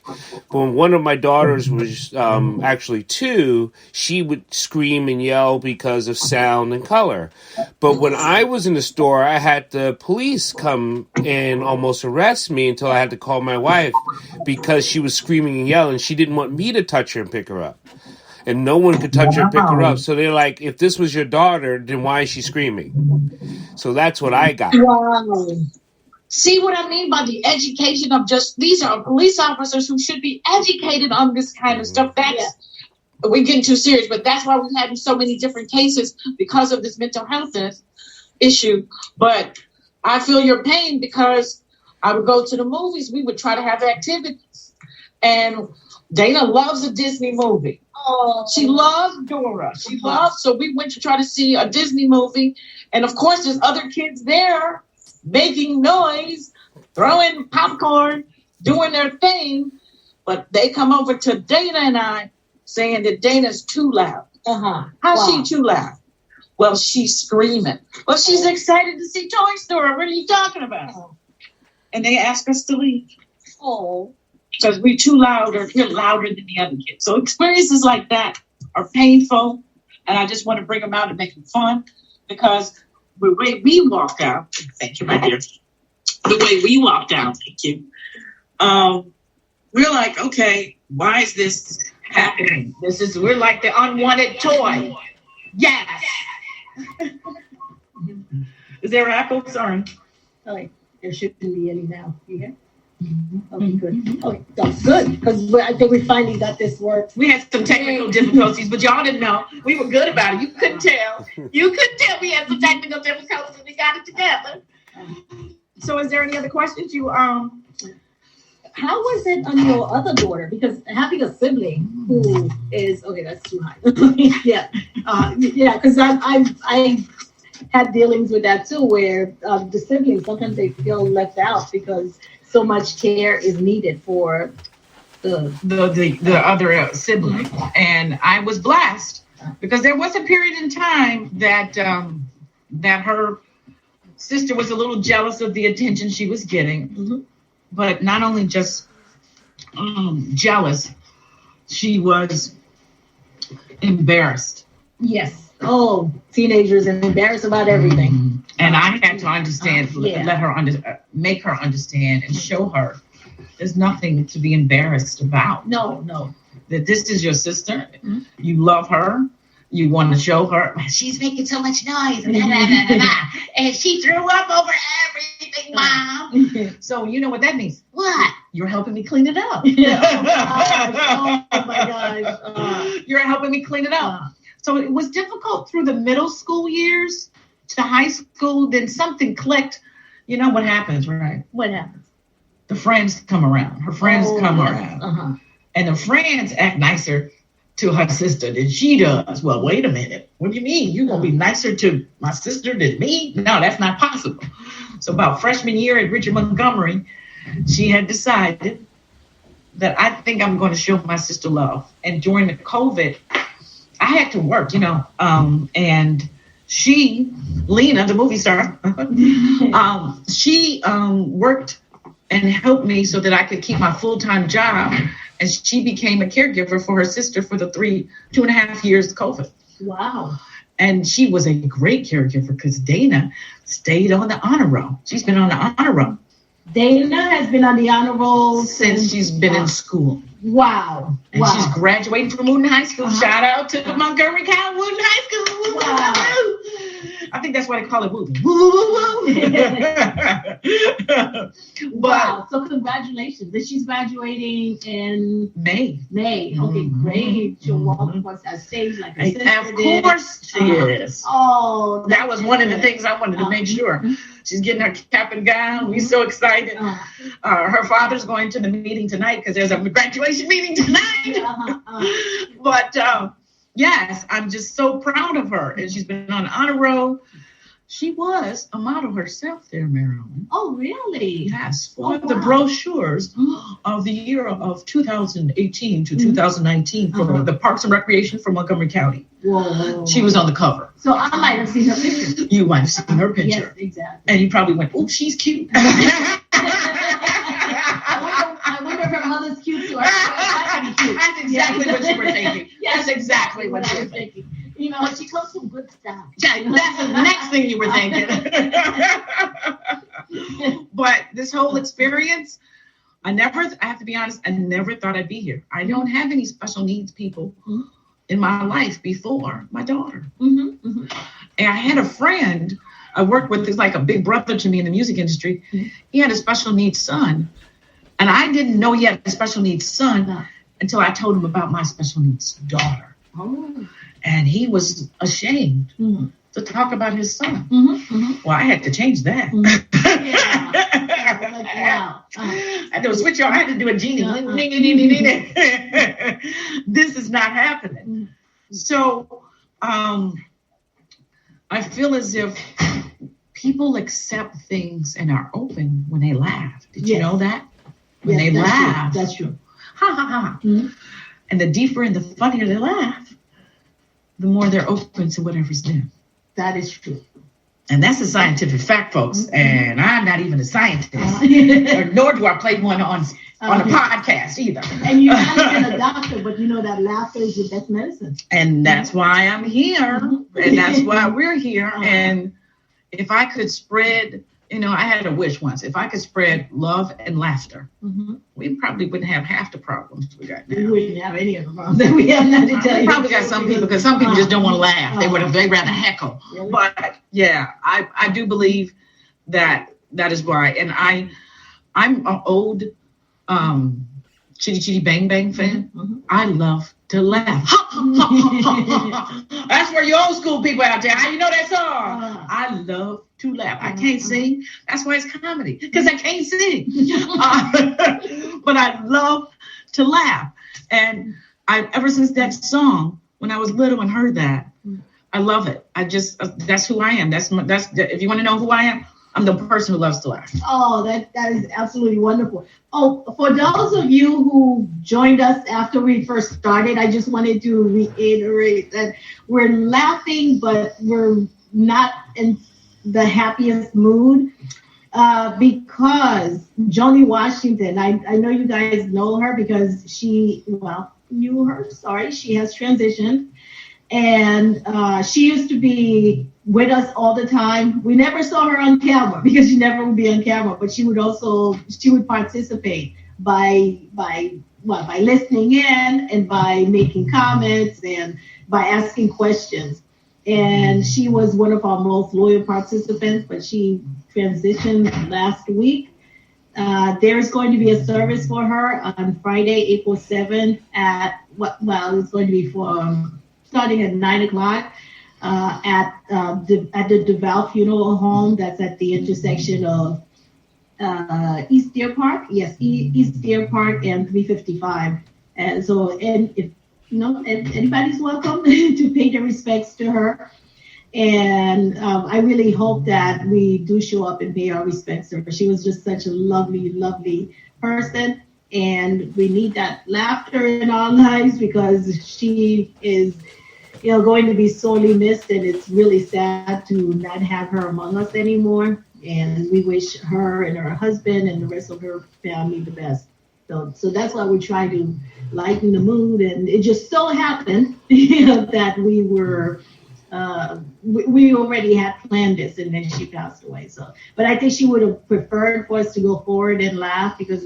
But when one of my daughters was actually 2, she would scream and yell because of sound and color. But when I was in the store, I had the police come and almost arrest me until I had to call my wife, because because she was screaming and yelling. She didn't want me to touch her and pick her up. And no one could touch her and pick her up. So they're like, if this was your daughter, then why is she screaming? So that's what I got. Wow. See what I mean by the education of just, these are police officers who should be educated on this kind of stuff. We're getting too serious, but that's why we're having so many different cases because of this mental health issue. But I feel your pain because I would go to the movies. We would try to have activities. And Dana loves a Disney movie. Oh, she loves Dora. She loves, so we went to try to see a Disney movie. And of course, there's other kids there making noise, throwing popcorn, doing their thing. But they come over to Dana and I saying that Dana's too loud. How's she too loud? Well, she's screaming. Well, she's excited to see Toy Story. What are you talking about? Oh. And they ask us to leave. Oh. Because we're too loud or we're louder than the other kids. So experiences like that are painful. And I just want to bring them out and make them fun. Because the way we walked out, thank you, my dear. The way we walked out, thank you. We're like, okay, why is this happening? We're like the unwanted toy. Yes. Is there an echo? Sorry. Oh, there shouldn't be any now. You hear? Mm-hmm. Okay, good. Oh, that's good because I think we finally got this work. We had some technical difficulties, but y'all didn't know. We were good about it. You couldn't tell. We had some technical difficulties and we got it together. So, is there any other questions? How was it on your other daughter? Because having a sibling who is that's too high. Yeah, because I had dealings with that too, where the siblings sometimes they feel left out because so much care is needed for the other sibling. And I was blessed because there was a period in time that her sister was a little jealous of the attention she was getting. Mm-hmm. But not only just jealous, she was embarrassed. Yes. Oh, teenagers and embarrassed about everything. Mm-hmm. And I had to understand, let her make her understand and show her there's nothing to be embarrassed about. No. That this is your sister. Mm-hmm. You love her. You want to show her, she's making so much noise. And she threw up over everything, Mom. So you know what that means. What? You're helping me clean it up. Oh my gosh. You're helping me clean it up. So it was difficult through the middle school years to high school. Then something clicked. You know what happens, right? What happens? The friends come around. Her friends come around. Uh-huh. And the friends act nicer to her sister than she does. Well, wait a minute. What do you mean? You're going to be nicer to my sister than me? No, that's not possible. So about freshman year at Richard Montgomery, she had decided that I think I'm going to show my sister love. And during the COVID, I had to work, and she, Lena, the movie star, she worked and helped me so that I could keep my full-time job. And she became a caregiver for her sister for the 2.5 years of COVID. Wow. And she was a great caregiver because Dana stayed on the honor roll. She's been on the honor roll. Dana has been on the honor roll since she's been in school. Wow. And she's graduating from Wooten High School. Uh-huh. Shout out to the Montgomery County Wooten High School. Wow. I think that's why they call it Wooten. Wow. So congratulations. And she's graduating in May. Okay, great. She'll walk across that stage like her sister did. Of course she is. Oh, that was one of the things I wanted to make sure. She's getting her cap and gown. We're so excited. Her father's going to the meeting tonight because there's a graduation meeting tonight. But yes, I'm just so proud of her. And she's been on the honor roll. She was a model herself there, Marylin. Oh, really? Yes, for the brochures of the year of 2018 to 2019 for the Parks and Recreation for Montgomery County. Whoa. She was on the cover. So I might have seen her picture. You might have seen her picture. Yes, exactly. And you probably went, oh, she's cute. I wonder if her mother's cute too. That's exactly what you were thinking. That's exactly what you were thinking. You know, she comes from good stuff. Yeah, that's the next thing you were thinking. But this whole experience I have to be honest, I never thought I'd be here. I don't have any special needs people in my life before my daughter. And I had a friend I worked with, who's like a big brother to me in the music industry. He had a special needs son. And I didn't know he had a special needs son until I told him about my special needs daughter. And he was ashamed to talk about his son. Well, I had to change that. I had to switch on. I had to do a genie. This is not happening. So I feel as if people accept things and are open when they laugh. Did you know that? When they laugh. That's true. Ha, ha, ha. And the deeper and the funnier they laugh, the more they're open to whatever's new. That is true. And that's a scientific fact, folks. And I'm not even a scientist, nor do I play one on a podcast either. And you're not even a doctor, but you know that laughter is your best medicine. And that's why I'm here. And that's why we're here. And if I could spread, I had a wish once. If I could spread love and laughter, we probably wouldn't have half the problems we got now. We wouldn't have any of the problems that we have now to tell you. We probably got some people, because some people just don't want to laugh. They'd rather heckle. Really? But yeah, I do believe that is why. And I'm an old Chitty Chitty Bang Bang fan. I love to laugh. That's for you old school people out there. How you know that song? I love to laugh. I can't sing. That's why it's comedy, because I can't sing. But I love to laugh. And ever since that song, when I was little and heard that, I love it. That's who I am. That's if you want to know who I am, I'm the person who loves to laugh. Oh, that is absolutely wonderful. Oh, for those of you who joined us after we first started, I just wanted to reiterate that we're laughing, but we're not in the happiest mood because Joni Washington, I know you guys know her because she has transitioned. And she used to be with us all the time. We never saw her on camera because she never would be on camera, but she would participate by listening in and by making comments and by asking questions. And she was one of our most loyal participants, but she transitioned last week. There's going to be a service for her on Friday, April 7th it's going to be starting at 9:00 at the DeVal Funeral Home. That's at the intersection of East Deer Park. Yes, East Deer Park and 355. And so, and if anybody's welcome to pay their respects to her. And I really hope that we do show up and pay our respects to her. She was just such a lovely, lovely person. And we need that laughter in our lives because she is going to be sorely missed, and it's really sad to not have her among us anymore. And we wish her and her husband and the rest of her family the best. So that's why we're trying to lighten the mood. And it just so happened that we were we already had planned this, and then she passed away. So, but I think she would have preferred for us to go forward and laugh because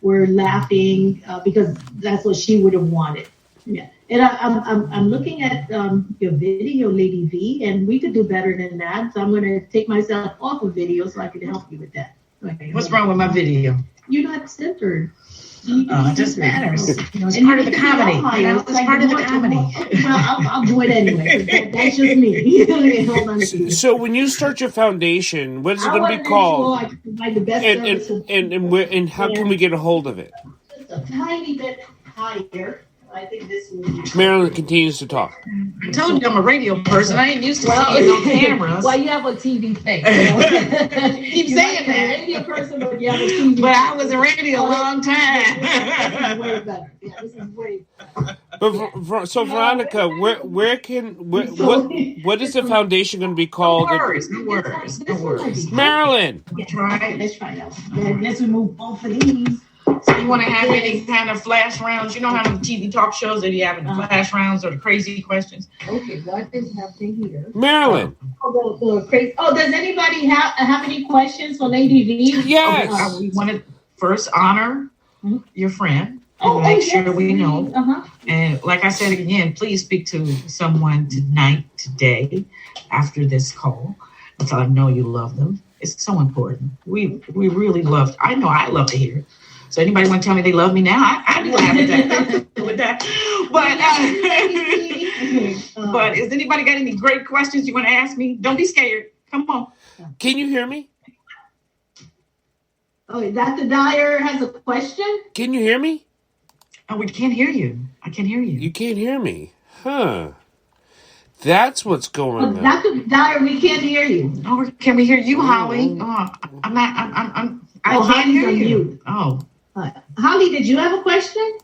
we're laughing because that's what she would have wanted. Yeah. And I'm looking at your video, Lady V, and we could do better than that. So I'm going to take myself off of video so I can help you with that. Okay. What's wrong with my video? You're not centered. It just matters. It's part of the comedy. It's part of the comedy. Well, I'll do it anyway. That's just me. Hold on. So when you start your foundation, what is it going to be called? And how can we get a hold of it? Just a tiny bit higher. I think this will be... Marylin continues to talk. I told you I'm a radio person. I ain't used to seeing on cameras. Well, you have a TV face. Keep saying that. Radio person, but you have a TV face. But I was a radio a long time. This is way better. Yeah, this is way better. But so Veronica, what is the foundation going to be called? No worries. Marylin. Let's try that. Let's remove both of these. So you want to have any kind of flash rounds? You know how many TV talk shows that you have in the flash rounds or the crazy questions? Okay, what is happening here? Marylin. The crazy. Oh, does anybody have any questions for Lady V? Yes. We wanted. first honor your friend and make sure we know. And like I said again, please speak to someone tonight, today, after this call, and tell them know you love them. It's so important. We really love. I know I love to hear it. So anybody want to tell me they love me now? I'd be glad with that. But is anybody got any great questions you want to ask me? Don't be scared. Come on. Can you hear me? Oh, Dr. Dyer has a question? Can you hear me? Oh, we can't hear you. I can't hear you. You can't hear me. Huh. That's what's going on. Dr. Dyer, we can't hear you. Oh, can we hear you, Holly? Oh, I can't hear you. Oh. Holly, did you have a question?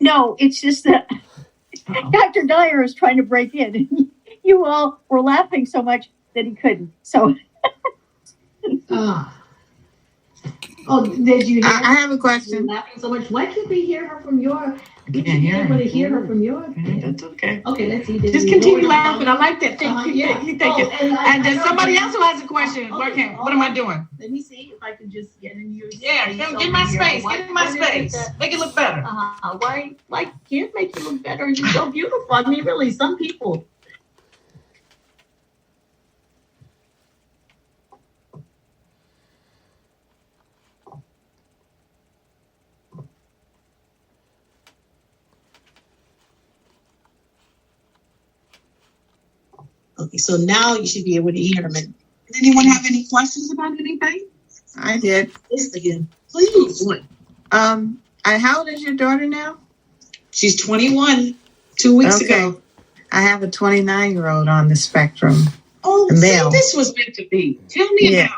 No, it's just that Dr. Dyer is trying to break in. You all were laughing so much that he couldn't. So. Did you hear I have a question. Laughing so much. Why can't we hear her from your? We can't hear her. Able to hear her from your? That's okay. Okay, let's see. Just continue laughing. I like that. Thank you. And then somebody else who has a question. What am I doing? Let me see if I can just get in your. Yeah, get my space. Get in my space. Make it look better. Why? Like, can't make you look better. You're so beautiful. I mean, really, some people. Okay, so now you should be able to hear them. Did anyone have any questions about anything? I did. Yes, again. Please. How old is your daughter now? She's 21, 2 weeks ago. I have a 29-year-old on the spectrum. Oh, see, this was meant to be. Tell me about him.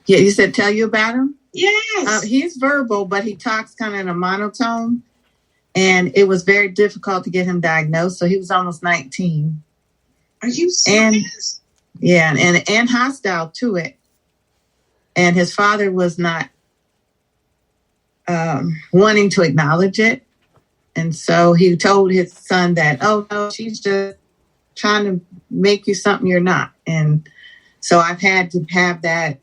Yeah, you said tell you about him? Yes. He's verbal, but he talks kind of in a monotone. And it was very difficult to get him diagnosed. So he was almost 19. Are you serious? And hostile to it. And his father was not wanting to acknowledge it. And so he told his son that, oh, no, she's just trying to make you something you're not. And so I've had to have that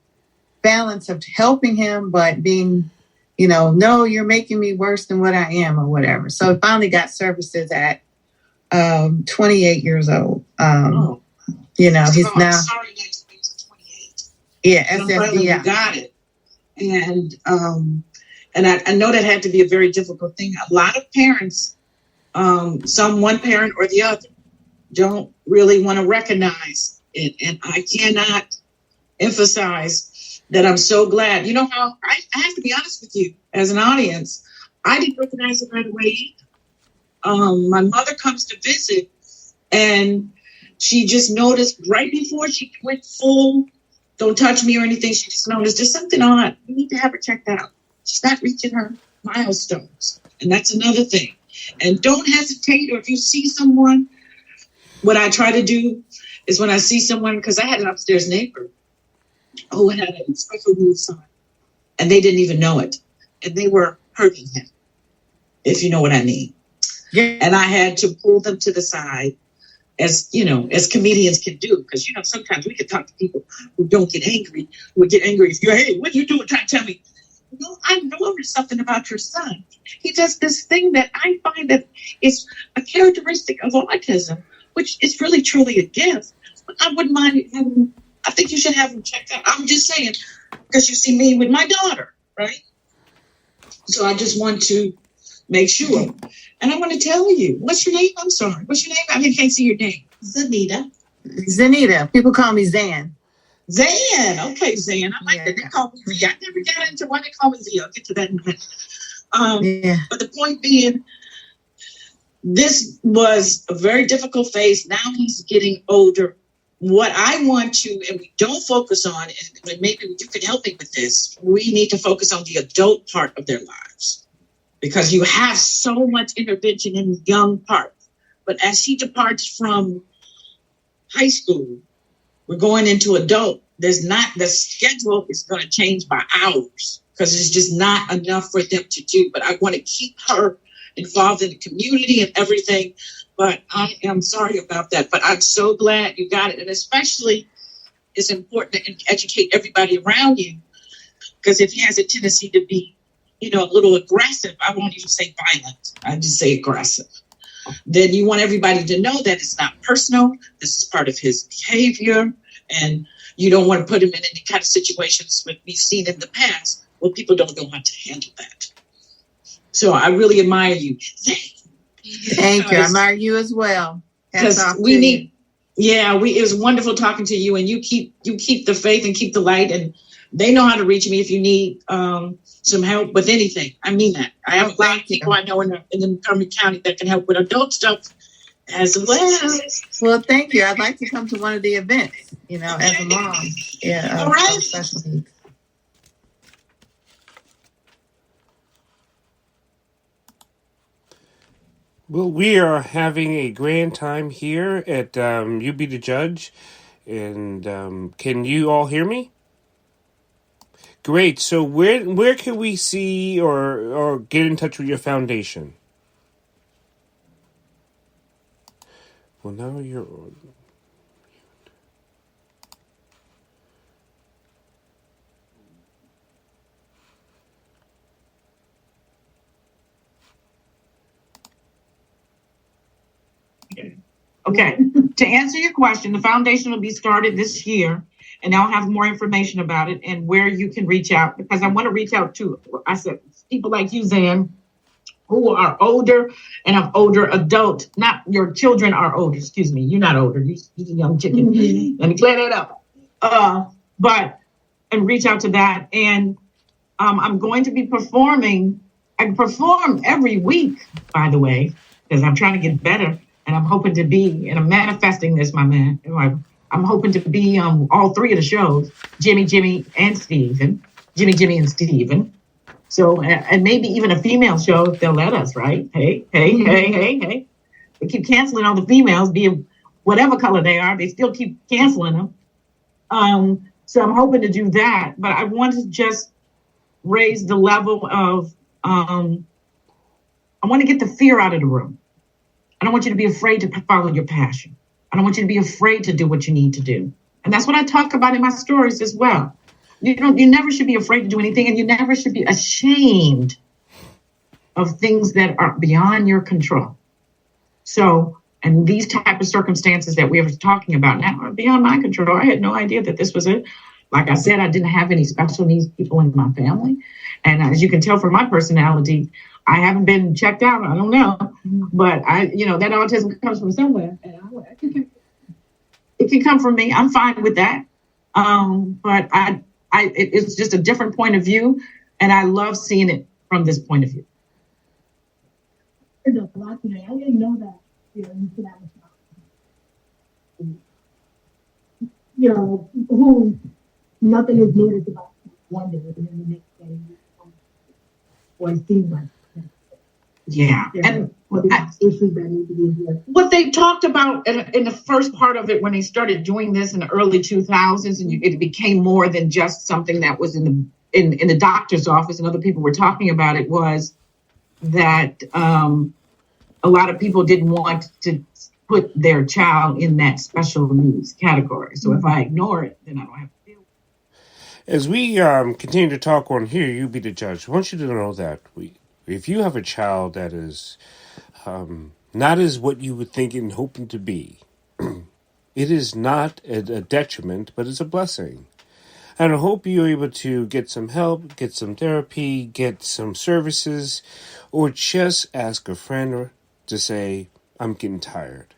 balance of helping him, but being, no, you're making me worse than what I am or whatever. So I finally got services at 28 years old. He's now. Sorry that he's 28. Yeah, SFD. You got it. And I know that had to be a very difficult thing. A lot of parents, one parent or the other, don't really want to recognize it. And I cannot emphasize that I'm so glad. You know how I have to be honest with you as an audience. I didn't recognize it right away either. My mother comes to visit, and she just noticed right before she went full, don't touch me or anything. She just noticed there's something odd. We need to have her checked out. She's not reaching her milestones. And that's another thing. And don't hesitate, or if you see someone, what I try to do is when I see someone, because I had an upstairs neighbor who had a special needs son, and they didn't even know it. And they were hurting him, if you know what I mean. Yeah. And I had to pull them to the side, as comedians can do, because sometimes we can talk to people who don't get angry. Who would get angry if you're, hey, what you doing trying to tell me? I noticed something about your son. He does this thing that I find that is a characteristic of autism, which is really truly a gift. But I wouldn't mind having. I think you should have him checked out. I'm just saying, because you see me with my daughter, right? So I just want to make sure. And I want to tell you, what's your name? I'm sorry. What's your name? I can't see your name. Zanita. People call me Zan. Zan. Okay, Zan. I like that. They call me Z. I never got into why they call me Z. I'll get to that in a minute. But the point being, this was a very difficult phase. Now he's getting older. What I want to, and we don't focus on, and maybe you can help me with this, we need to focus on the adult part of their lives. Because you have so much intervention in the young part. But as he departs from high school, we're going into adult. The schedule is going to change by hours because there's just not enough for them to do. But I want to keep her involved in the community and everything. But I am sorry about that. But I'm so glad you got it. And especially it's important to educate everybody around you Because if he has a tendency to be, a little aggressive, I won't even say violent, I just say aggressive, then you want everybody to know that it's not personal. This is part of his behavior. And you don't want to put him in any kind of situations that we've seen in the past where people don't know how to handle that. So I really admire you. Thank you. I admire you as well. Because we need, it was wonderful talking to you, and you keep the faith and keep the light, and they know how to reach me if you need some help with anything. I mean that. I have a lot of people I know in the Montgomery County that can help with adult stuff as well. Well, thank you. I'd like to come to one of the events, as a mom. Yeah. All right. Special needs. Well, we are having a grand time here at You Be the Judge. And can you all hear me? Great. So where can we see or get in touch with your foundation? Well, now you're... Okay. To answer your question, the foundation will be started this year, and I'll have more information about it and where you can reach out, because I want to reach out to, I said, people like you, Zan, who are older and of older adult. Not your children are older. Excuse me. You're not older. You're a young chicken. Mm-hmm. Let me clear that up. And reach out to that. And I'm going to be performing. I perform every week, by the way, because I'm trying to get better. And I'm hoping to be, and I'm manifesting this, my man. I'm hoping to be on all three of the shows, Jimmy, and Stephen. Jimmy, and Stephen. So, and maybe even a female show if they'll let us, right? Hey. They keep canceling all the females, be it whatever color they are. They still keep canceling them. So I'm hoping to do that. But I want to just raise the level of, I want to get the fear out of the room. I don't want you to be afraid to follow your passion. I don't want you to be afraid to do what you need to do. And that's what I talk about in my stories as well. You never should be afraid to do anything, and you never should be ashamed of things that are beyond your control. So, and these type of circumstances that we were talking about now are beyond my control. I had no idea that this was it. Like I said, I didn't have any special needs people in my family. And as you can tell from my personality, I haven't been checked out. I don't know. But that autism comes from somewhere. And it can come from me. I'm fine with that. But it's just a different point of view. And I love seeing it from this point of view. I didn't know that. You could have who nothing is noticed about one day, and then the next day, or it seems like. Yeah. And what they talked about in the first part of it, when they started doing this in the early 2000s, and it became more than just something that was in the doctor's office and other people were talking about it, was that a lot of people didn't want to put their child in that special needs category. So if I ignore it, then I don't have to deal with it. As we continue to talk on here, You Be the Judge, I want you to know that if you have a child that is not as what you would think and hoping to be, it is not a detriment, but it's a blessing. And I hope you're able to get some help, get some therapy, get some services, or just ask a friend to say, I'm getting tired.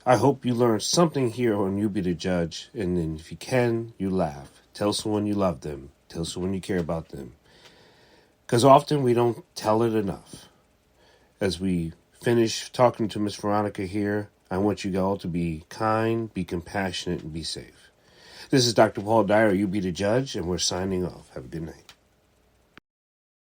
I hope you learned something here on You Be the Judge, and then if you can, you laugh. Tell someone you love them. Tell someone you care about them. Because often we don't tell it enough. As we finish talking to Miss Veronica here, I want you all to be kind, be compassionate, and be safe. This is Dr. Paul Dyer, You Be the Judge, and we're signing off. Have a good night.